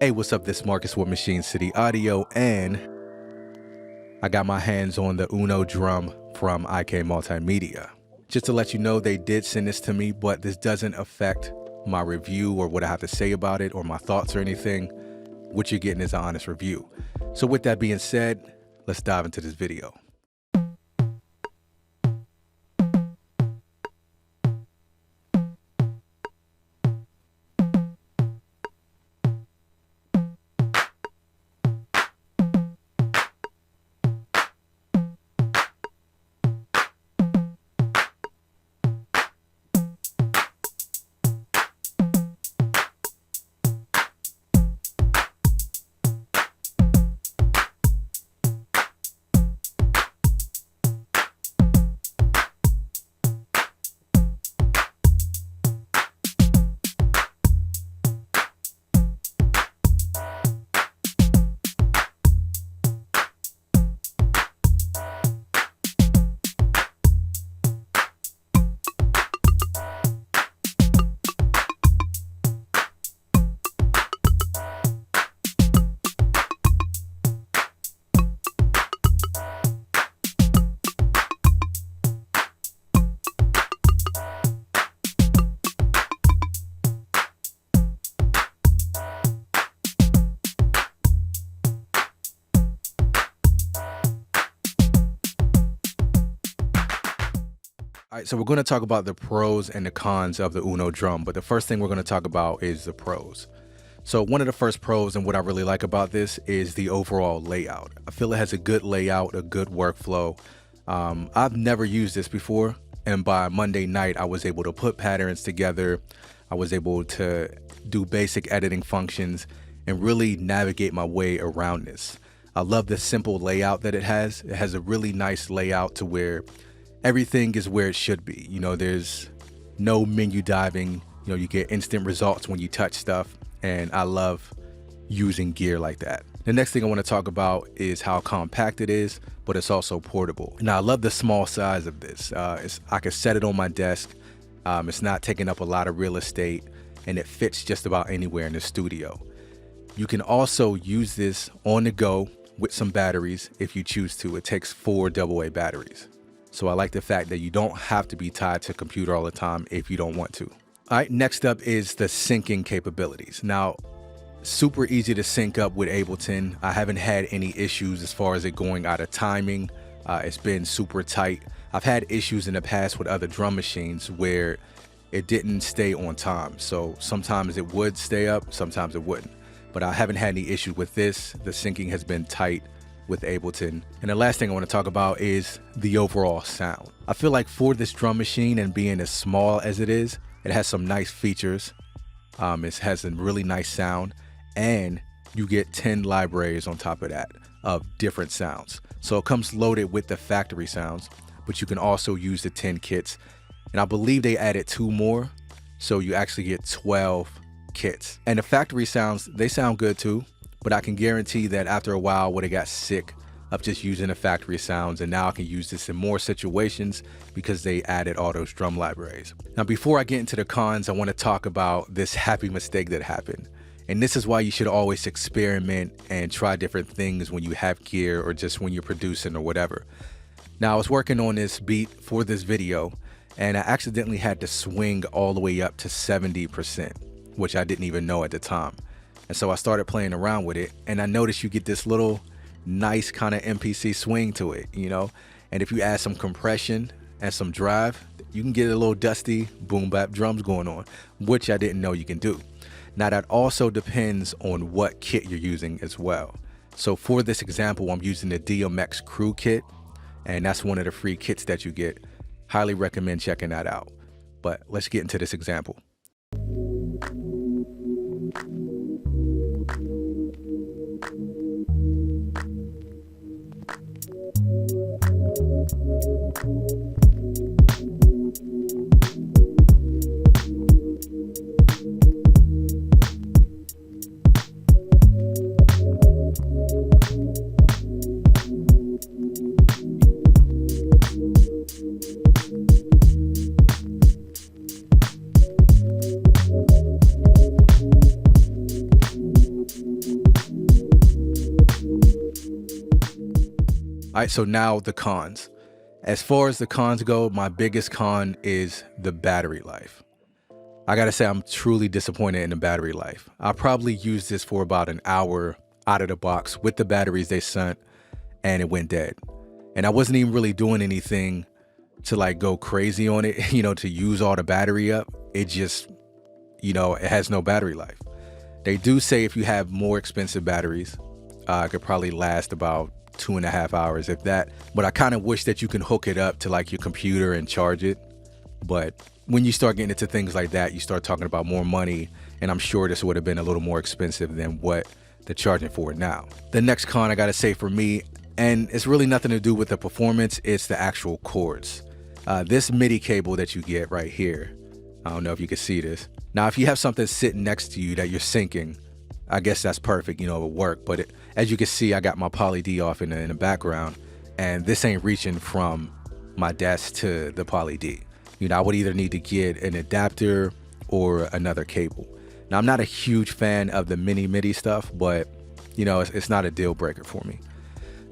Hey, what's up? This is Marcus with Machine City Audio, and I got my hands on the Uno drum from IKMultimedia. Just to let you know, they did send this to me, but this doesn't affect my review or what I have to say about it or my thoughts or anything. What you're getting is an honest review. So with that being said, let's dive into this video. All right, so we're going to talk about the pros and the cons of the Uno drum, but the first thing we're going to talk about is the pros. So one of the first pros and what I really like about this is the overall layout. I feel it has a good layout, a good workflow. I've never used this before, and by Monday night, I was able to put patterns together. I was able to do basic editing functions and really navigate my way around this. I love the simple layout that it has. It has a really nice layout to where everything is where it should be. You know, there's no menu diving. You know, you get instant results when you touch stuff, and I love using gear like that. The next thing I want to talk about is how compact it is, but it's also portable. Now, I love the small size of this. I can set it on my desk. It's not taking up a lot of real estate, and it fits just about anywhere in the studio. You can also use this on the go with some batteries if you choose to. It takes 4 AA batteries. So I like the fact that you don't have to be tied to a computer all the time if you don't want to. All right, next up is the syncing capabilities. Now, super easy to sync up with Ableton. I haven't had any issues as far as it going out of timing. It's been super tight. I've had issues in the past with other drum machines where it didn't stay on time. So sometimes it would stay up, sometimes it wouldn't. But I haven't had any issues with this. The syncing has been tight with Ableton. And the last thing I want to talk about is the overall sound. I feel like for this drum machine and being as small as it is, it has some nice features. It has a really nice sound, and you get 10 libraries on top of that of different sounds. So it comes loaded with the factory sounds, but you can also use the 10 kits. And I believe they added 2 more, so you actually get 12 kits. And the factory sounds, they sound good too. But I can guarantee that after a while, I would have got sick of just using the factory sounds, and now I can use this in more situations because they added all those drum libraries. Now, before I get into the cons, I want to talk about this happy mistake that happened. And this is why you should always experiment and try different things when you have gear or just when you're producing or whatever. Now, I was working on this beat for this video, and I accidentally had to swing all the way up to 70%, which I didn't even know at the time. And so I started playing around with it, and I noticed you get this little nice kind of MPC swing to it, you know? And if you add some compression and some drive, you can get a little dusty boom bap drums going on, which I didn't know you can do. Now, that also depends on what kit you're using as well. So for this example, I'm using the DMX Crew kit, and that's one of the free kits that you get. Highly recommend checking that out. But let's get into this example. All right, so now the cons. As far as the cons go, my biggest con is the battery life. I gotta say, I'm truly disappointed in the battery life. I probably used this for about an hour out of the box with the batteries they sent, and it went dead. And I wasn't even really doing anything to like go crazy on it, to use all the battery up. It just, it has no battery life. They do say if you have more expensive batteries, it could probably last about 2.5 hours, if that. But I kind of wish that you can hook it up to like your computer and charge it. But when you start getting into things like that, you start talking about more money. And I'm sure this would have been a little more expensive than what they're charging for it now. The next con I gotta say for me, and it's really nothing to do with the performance, it's the actual cords. This MIDI cable that you get right here, I don't know if you can see this. Now, if you have something sitting next to you that you're syncing, I guess that's perfect, it will work. But as you can see, I got my Poly D off in the background, and this ain't reaching from my desk to the Poly D. I would either need to get an adapter or another cable. Now, I'm not a huge fan of the mini MIDI stuff, but it's not a deal breaker for me.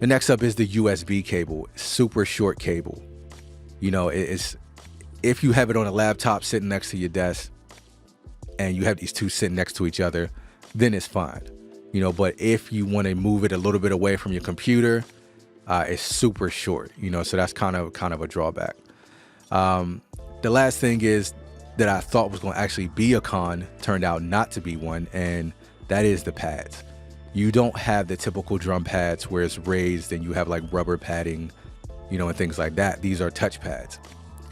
The next up is the USB cable, super short cable. It's, if you have it on a laptop sitting next to your desk and you have these two sitting next to each other, then it's fine. But if you want to move it a little bit away from your computer, it's super short, so that's kind of a drawback. The last thing is that I thought was going to actually be a con turned out not to be one, and that is the pads. You don't have the typical drum pads where it's raised and you have like rubber padding, and things like that. These are touch pads.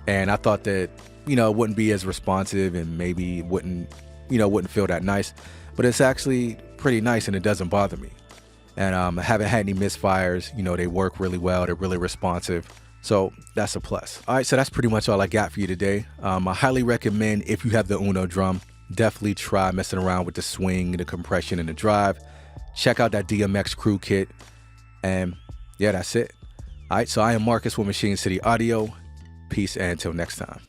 And I thought that, it wouldn't be as responsive and maybe wouldn't feel that nice, but it's actually pretty nice and it doesn't bother me. And I haven't had any misfires. They work really well. They're really responsive. So that's a plus. All right, so that's pretty much all I got for you today. I highly recommend, if you have the Uno drum, definitely try messing around with the swing, the compression, and the drive. Check out that DMX crew kit. And yeah, that's it. All right, so I am Marcus with Machine City Audio. Peace, and until next time.